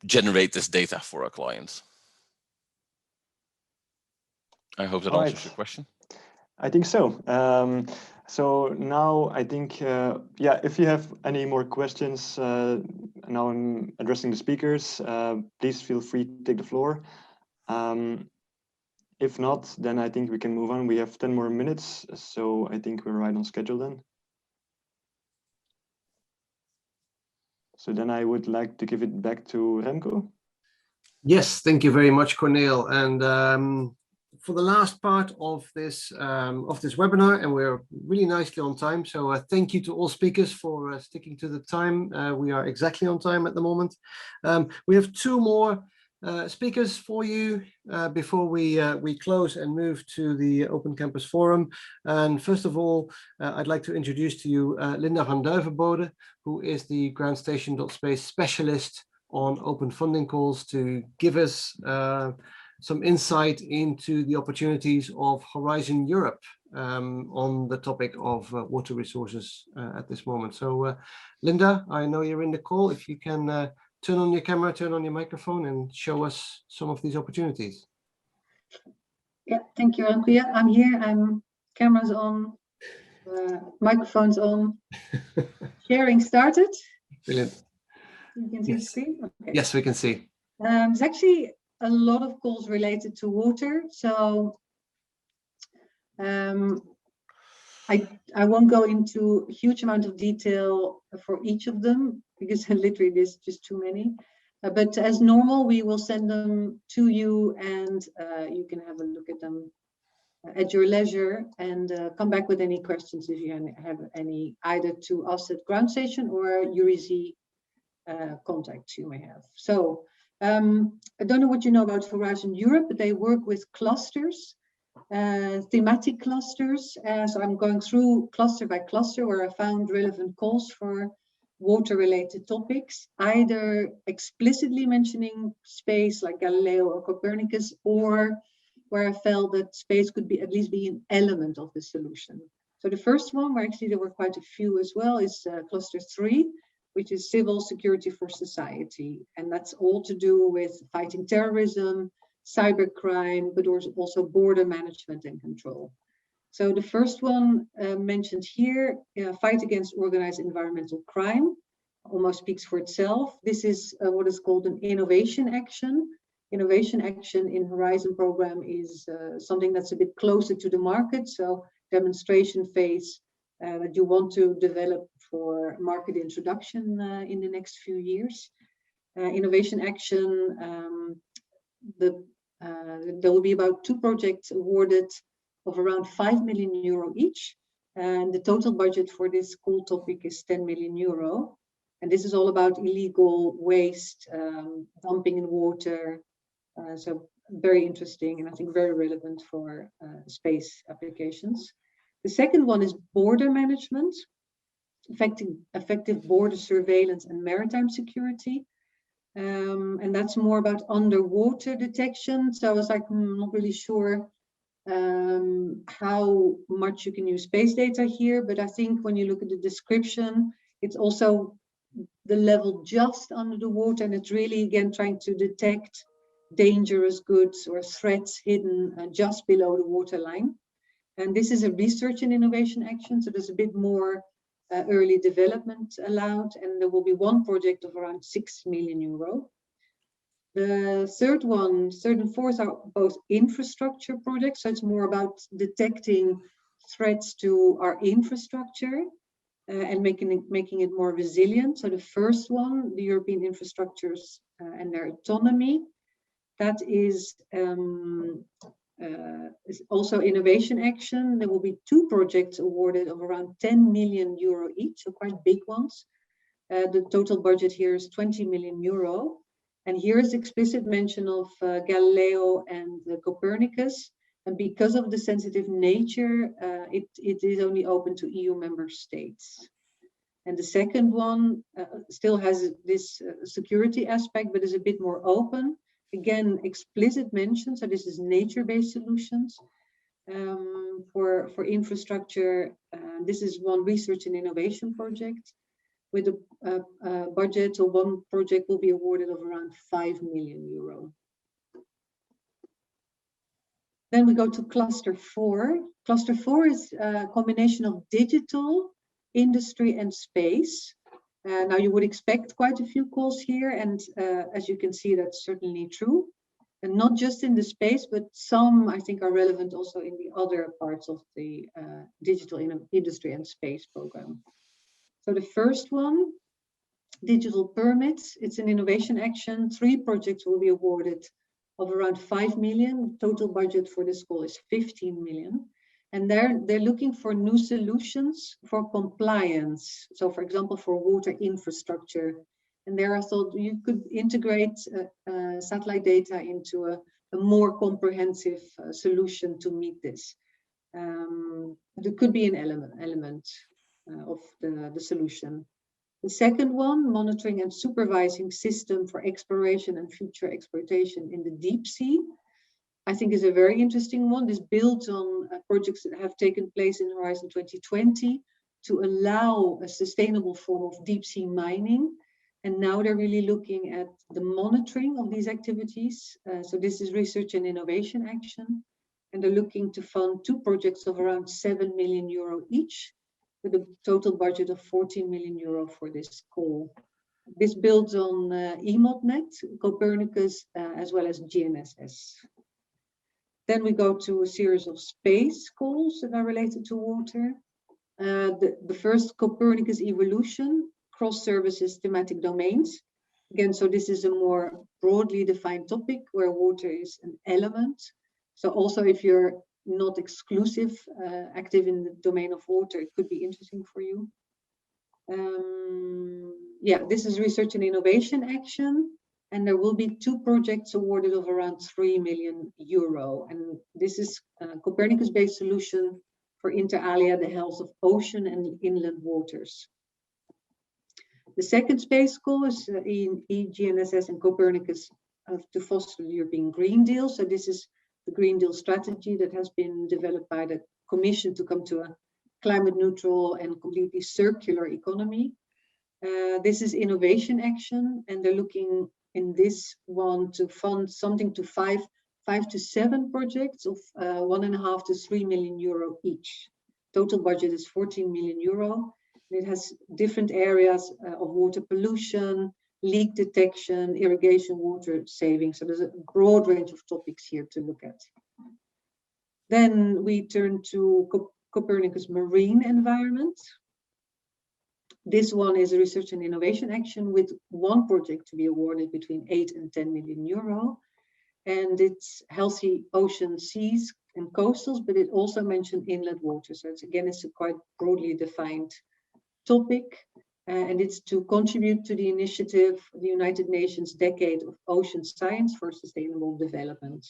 generate this data for our clients. I hope that answers your question. I think so. So now I think, yeah, if you have any more questions, now I'm addressing the speakers, please feel free to take the floor. If not, then I think we can move on. We have 10 more minutes, so I think we're right on schedule then. So then I would like to give it back to Remco. Yes, thank you very much, Cornel. And for the last part of this webinar, and we're really nicely on time. So thank you to all speakers for sticking to the time. We are exactly on time at the moment. We have two more speakers for you before we close and move to the Open Campus Forum. And first of all, I'd like to introduce to you Linda van Duivenbode, who is the Groundstation.Space specialist on open funding calls, to give us some insight into the opportunities of Horizon Europe on the topic of water resources at this moment. So Linda, I know you're in the call. If you can turn on your camera, turn on your microphone and show us some of these opportunities. Yeah, thank you, Remco. Yeah, I'm here. I'm cameras on, microphones on. Sharing started. Brilliant. You can see the screen? Okay. Yes, we can see. There's actually a lot of calls related to water. So I won't go into a huge amount of detail for each of them because literally there's just too many. But as normal, we will send them to you and you can have a look at them at your leisure and come back with any questions if you have any, either to us at Groundstation or Eurisy contacts you may have. So I don't know what you know about Horizon Europe, but they work with clusters, thematic clusters. So I'm going through cluster by cluster where I found relevant calls for water-related topics, either explicitly mentioning space like Galileo or Copernicus, or where I felt that space could be at least be an element of the solution. So the first one, where actually there were quite a few as well, is cluster 3, which is civil security for society. And that's all to do with fighting terrorism, cybercrime, but also border management and control. So the first one mentioned here, fight against organized environmental crime, almost speaks for itself. This is what is called an innovation action. Innovation action in Horizon program is something that's a bit closer to the market. So demonstration phase that you want to develop for market introduction in the next few years. Innovation action, there will be about 2 projects awarded of around 5 million euro each. And the total budget for this cool topic is 10 million euro. And this is all about illegal waste, dumping in water. So very interesting and I think very relevant for space applications. The second one is border management, effective border surveillance and maritime security. And that's more about underwater detection. So I was like, I'm not really sure how much you can use space data here, but I think when you look at the description, it's also the level just under the water, and it's really again trying to detect dangerous goods or threats hidden just below the waterline. And this is a research and innovation action, so there's a bit more early development allowed, and there will be 1 project of around 6 million euro. The third and fourth are both infrastructure projects, so it's more about detecting threats to our infrastructure and making it more resilient. So the first one, the European infrastructures and their autonomy, that is also innovation action. There will be 2 projects awarded of around 10 million euro each, so quite big ones. The total budget here is 20 million euro. And here is explicit mention of Galileo and Copernicus. And because of the sensitive nature, it is only open to EU member states. And the second one still has this security aspect, but is a bit more open. Again, explicit mention, so this is nature-based solutions for infrastructure. This is one research and innovation project with a budget, so one project will be awarded of around €5 million. Then we go to cluster 4. Cluster 4 is a combination of digital, industry and space. Now you would expect quite a few calls here, and as you can see, that's certainly true. And not just in the space, but some I think are relevant also in the other parts of the digital industry and space program. So the first one, digital permits, it's an innovation action. 3 projects will be awarded of around 5 million. Total budget for this call is 15 million. And they're looking for new solutions for compliance. So for example, for water infrastructure. And there I thought you could integrate satellite data into a more comprehensive solution to meet this. There could be an element of the solution. The second one, monitoring and supervising system for exploration and future exploitation in the deep sea, I think is a very interesting one. This builds on projects that have taken place in Horizon 2020 to allow a sustainable form of deep sea mining. And now they're really looking at the monitoring of these activities. So this is research and innovation action. And they're looking to fund 2 projects of around 7 million euro each, with a total budget of 14 million euro for this call. This builds on EMODnet, Copernicus, as well as GNSS. Then we go to a series of space calls that are related to water. The first, Copernicus Evolution, cross services thematic domains. Again, so this is a more broadly defined topic where water is an element. So also if you're not exclusive, active in the domain of water, it could be interesting for you. Yeah, this is research and innovation action. And there will be 2 projects awarded of around 3 million euro. And this is a Copernicus-based solution for inter alia, the health of ocean and inland waters. The second space call is GNSS and Copernicus to foster the European Green Deal. So this is the Green Deal strategy that has been developed by the Commission to come to a climate neutral and completely circular economy. This is innovation action, and they're looking in this one to fund something to 5 to 7 projects of 1.5 to 3 million euro each. Total budget is 14 million euro. It has different areas of water pollution, leak detection, irrigation, water saving. So there's a broad range of topics here to look at. Then we turn to Copernicus Marine Environment. This one is a research and innovation action with 1 project to be awarded between 8 and 10 million euro. And it's healthy ocean seas and coastals, but it also mentioned inland water. So it's a quite broadly defined topic. And it's to contribute to the initiative, the United Nations Decade of Ocean Science for Sustainable Development.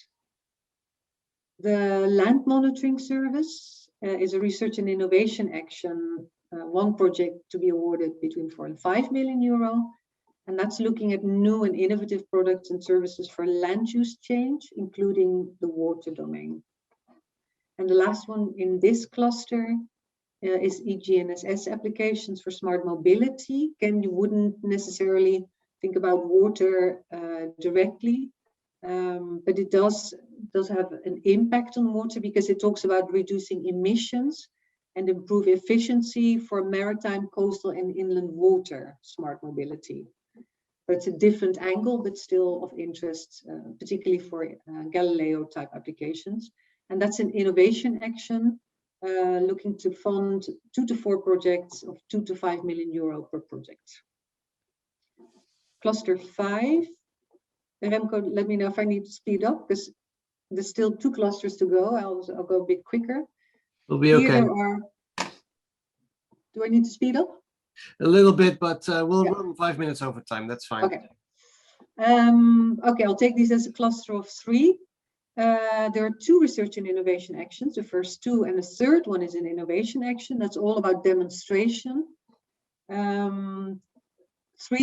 The Land Monitoring Service is a research and innovation action, 1 project to be awarded between 4 and 5 million euro. And that's looking at new and innovative products and services for land use change, including the water domain. And the last one in this cluster is eGNSS applications for smart mobility. Again, you wouldn't necessarily think about water directly, but it does have an impact on water because it talks about reducing emissions and improve efficiency for maritime, coastal and inland water smart mobility. So it's a different angle, but still of interest, particularly for Galileo type applications. And that's an innovation action looking to fund 2 to 4 projects of 2 to 5 million euro per project. Cluster 5. Remco, let me know if I need to speed up because there's still 2 clusters to go. I'll go a bit quicker. We'll be okay. Do I need to speed up? A little bit, but we'll run 5 minutes over time. That's fine. Okay. Okay, I'll take these as a cluster of 3. There are 2 research and innovation actions, the first 2, and the third one is an innovation action. That's all about demonstration. 3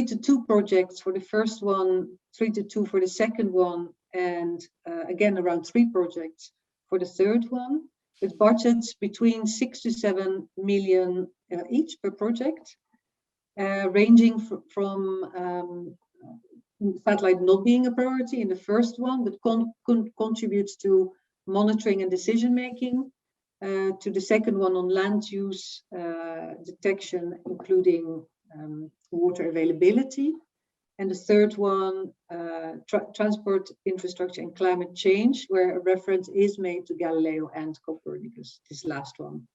to 2 projects for the first one, 3 to 2 for the second one, and again around 3 projects for the third one, with budgets between 6 to 7 million each per project, ranging from satellite not being a priority in the first one, but contributes to monitoring and decision making, to the second one on land use detection, including water availability, and the third one, transport infrastructure and climate change, where a reference is made to Galileo and Copernicus, this last one.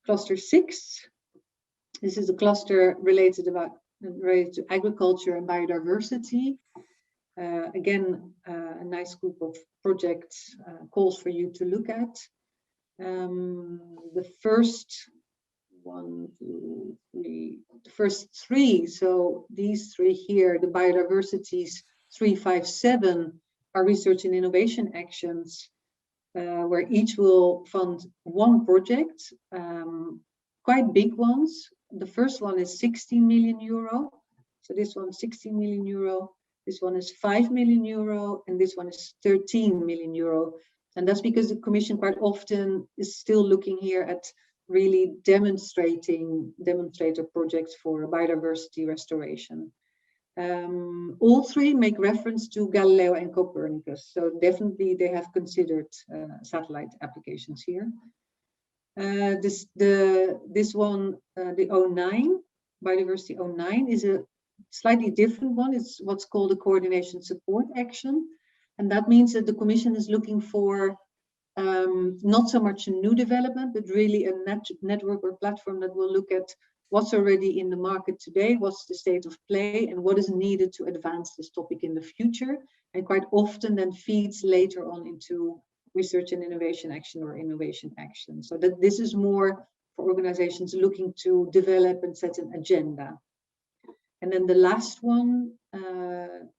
Cluster 6, this is a cluster related to agriculture and biodiversity. Again, a nice group of projects, calls for you to look at. The first 1, 2, 3, the first 3, so these 3 here, the biodiversities 3, 5, 7 are research and innovation actions, where each will fund 1 project, quite big ones. The first one is 16 million euro. So this one 16 million euro, this one is 5 million euro, and this one is 13 million euro. And that's because the Commission quite often is still looking here at really demonstrator projects for biodiversity restoration. All 3 make reference to Galileo and Copernicus. So definitely they have considered satellite applications here. This one, the 09, Biodiversity 09, is a slightly different one. It's what's called a coordination support action. And that means that the Commission is looking for not so much a new development, but really a network or platform that will look at what's already in the market today, what's the state of play, and what is needed to advance this topic in the future. And quite often then feeds later on into research and innovation action or innovation action. So that this is more for organizations looking to develop and set an agenda. And then the last one,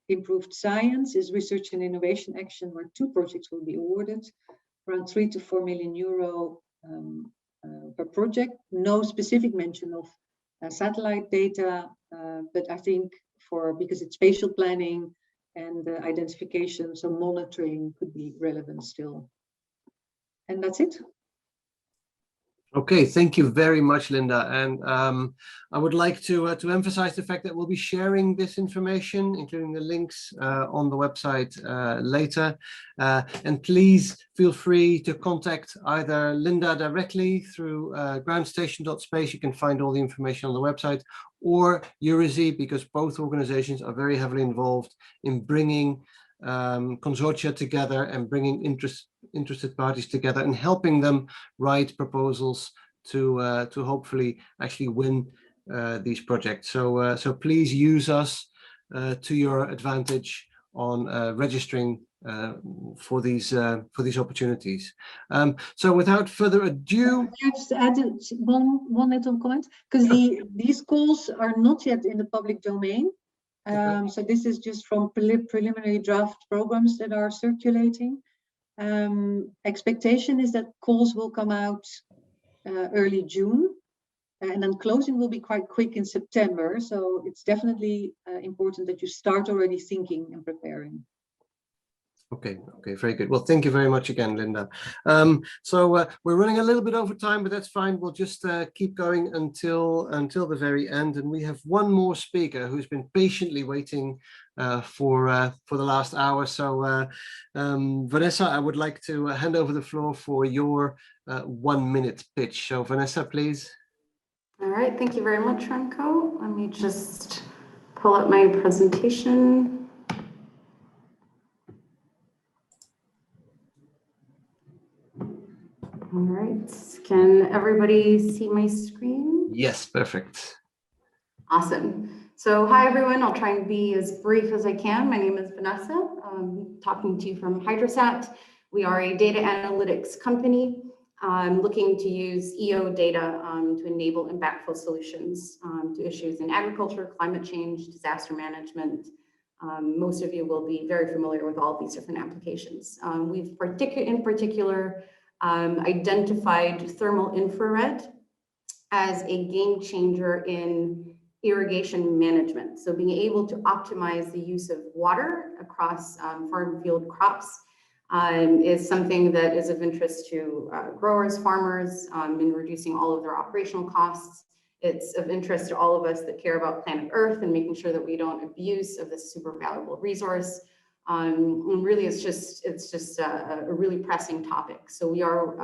improved science, is research and innovation action, where 2 projects will be awarded, around 3 to 4 million euro per project. No specific mention of satellite data, but I think because it's spatial planning and identification, so monitoring could be relevant still. And that's it. Okay, thank you very much, Linda. And I would like to emphasize the fact that we'll be sharing this information, including the links on the website later. And please feel free to contact either Linda directly through Groundstation.Space. You can find all the information on the website, or Eurisy, because both organizations are very heavily involved in bringing consortia together and bringing interested parties together and helping them write proposals to hopefully actually win these projects. So please use us to your advantage on registering for these opportunities. So without further ado, Can I just add one little comment, because these calls are not yet in the public domain. So this is just from preliminary draft programs that are circulating. Expectation is that calls will come out early June, and then closing will be quite quick in September. So it's definitely important that you start already thinking and preparing. Okay, very good. Well, thank you very much again, Linda. So we're running a little bit over time, but that's fine. We'll just keep going until the very end. And we have one more speaker who's been patiently waiting for the last hour. So Vanessa, I would like to hand over the floor for your 1 minute pitch. So Vanessa, please. All right, thank you very much, Remco. Let me just pull up my presentation. All right, can everybody see my screen? Yes, perfect. Awesome. So hi, everyone. I'll try and be as brief as I can. My name is Vanessa. I'm talking to you from Hydrosat. We are a data analytics company looking to use EO data to enable impactful solutions to issues in agriculture, climate change, disaster management, Most of you will be very familiar with all these different applications. We've in particular identified thermal infrared as a game changer in irrigation management. So being able to optimize the use of water across farm field crops is something that is of interest to growers, farmers, in reducing all of their operational costs. It's of interest to all of us that care about planet Earth and making sure that we don't abuse of this super valuable resource. And really, it's just a really pressing topic. So we are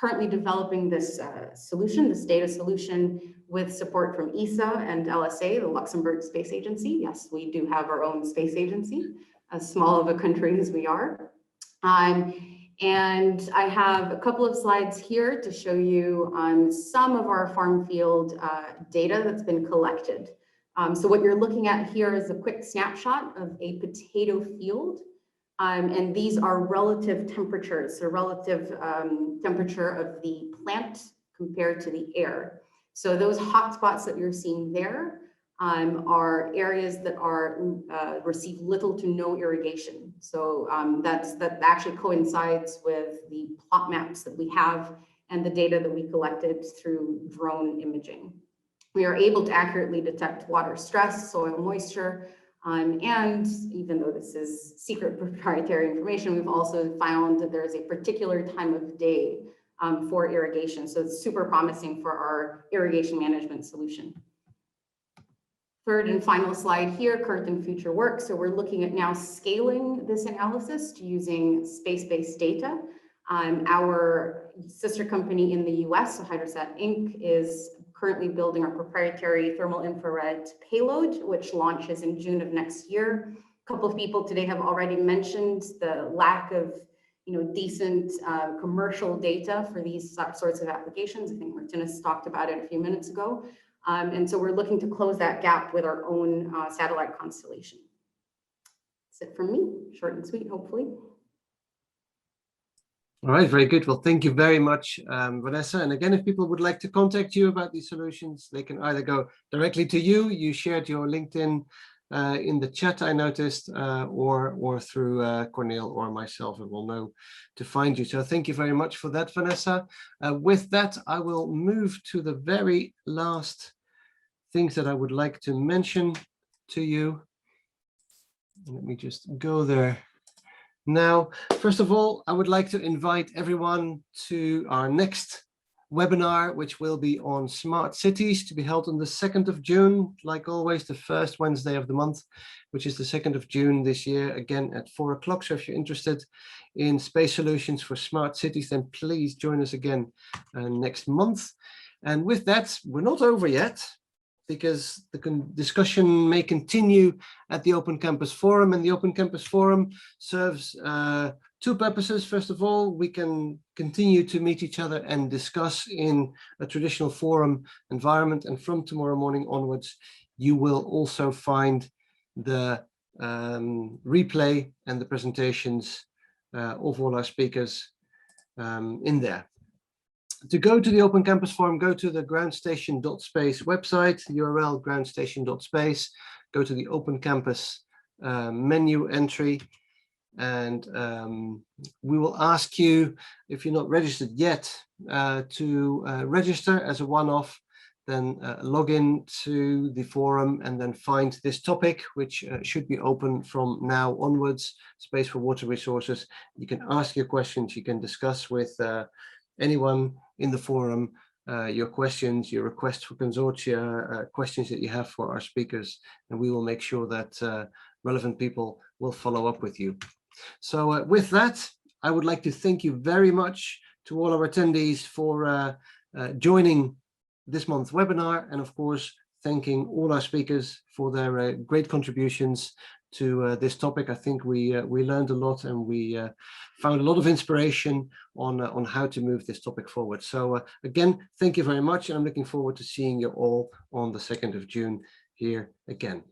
currently developing this solution, this data solution, with support from ESA and LSA, the Luxembourg Space Agency. Yes, we do have our own space agency, as small of a country as we are. And I have a couple of slides here to show you some of our farm field data that's been collected. So what you're looking at here is a quick snapshot of a potato field. And these are relative temperatures, so relative temperature of the plant compared to the air. So those hot spots that you're seeing there are areas that are receive little to no irrigation. So that actually coincides with the plot maps that we have and the data that we collected through drone imaging. We are able to accurately detect water stress, soil moisture, and even though this is secret proprietary information, we've also found that there's a particular time of day for irrigation. So it's super promising for our irrigation management solution. Third and final slide here, current and future work. So we're looking at now scaling this analysis to using space-based data. Our sister company in the US, so Hydrosat Inc., is currently building our proprietary thermal infrared payload, which launches in June of next year. A couple of people today have already mentioned the lack of decent commercial data for these sorts of applications. I think Martinez talked about it a few minutes ago. And so we're looking to close that gap with our own satellite constellation. That's it from me, short and sweet, hopefully. All right, very good. Well, thank you very much, Vanessa. And again, if people would like to contact you about these solutions, they can either go directly to you. You shared your LinkedIn in the chat, I noticed, or through Cornel or myself, and we'll know to find you. So thank you very much for that, Vanessa. With that, I will move to the very last things that I would like to mention to you. Let me just go there. Now, first of all, I would like to invite everyone to our next webinar, which will be on smart cities, to be held on the 2nd of June, like always, the first Wednesday of the month, which is the 2nd of June this year, again at 4 o'clock. So if you're interested in space solutions for smart cities, then please join us again next month. And with that, we're not over yet, because the discussion may continue at the Open Campus Forum, and the Open Campus Forum serves two purposes. First of all, we can continue to meet each other and discuss in a traditional forum environment, and from tomorrow morning onwards, you will also find the replay and the presentations of all our speakers in there. To go to the Open Campus Forum, go to the Groundstation.Space website, URL Groundstation.Space, go to the Open Campus menu entry, and we will ask you, if you're not registered yet, to register as a one-off, then log in to the forum and then find this topic, which should be open from now onwards, Space for Water Resources. You can ask your questions, you can discuss with anyone in the forum your questions, your requests for consortia, questions that you have for our speakers, and we will make sure that relevant people will follow up with you. So with that, I would like to thank you very much to all our attendees for joining this month's webinar, and of course thanking all our speakers for their great contributions to this topic. I think we learned a lot, and we found a lot of inspiration on how to move this topic forward. So again, thank you very much, and I'm looking forward to seeing you all on the 2nd of June here again.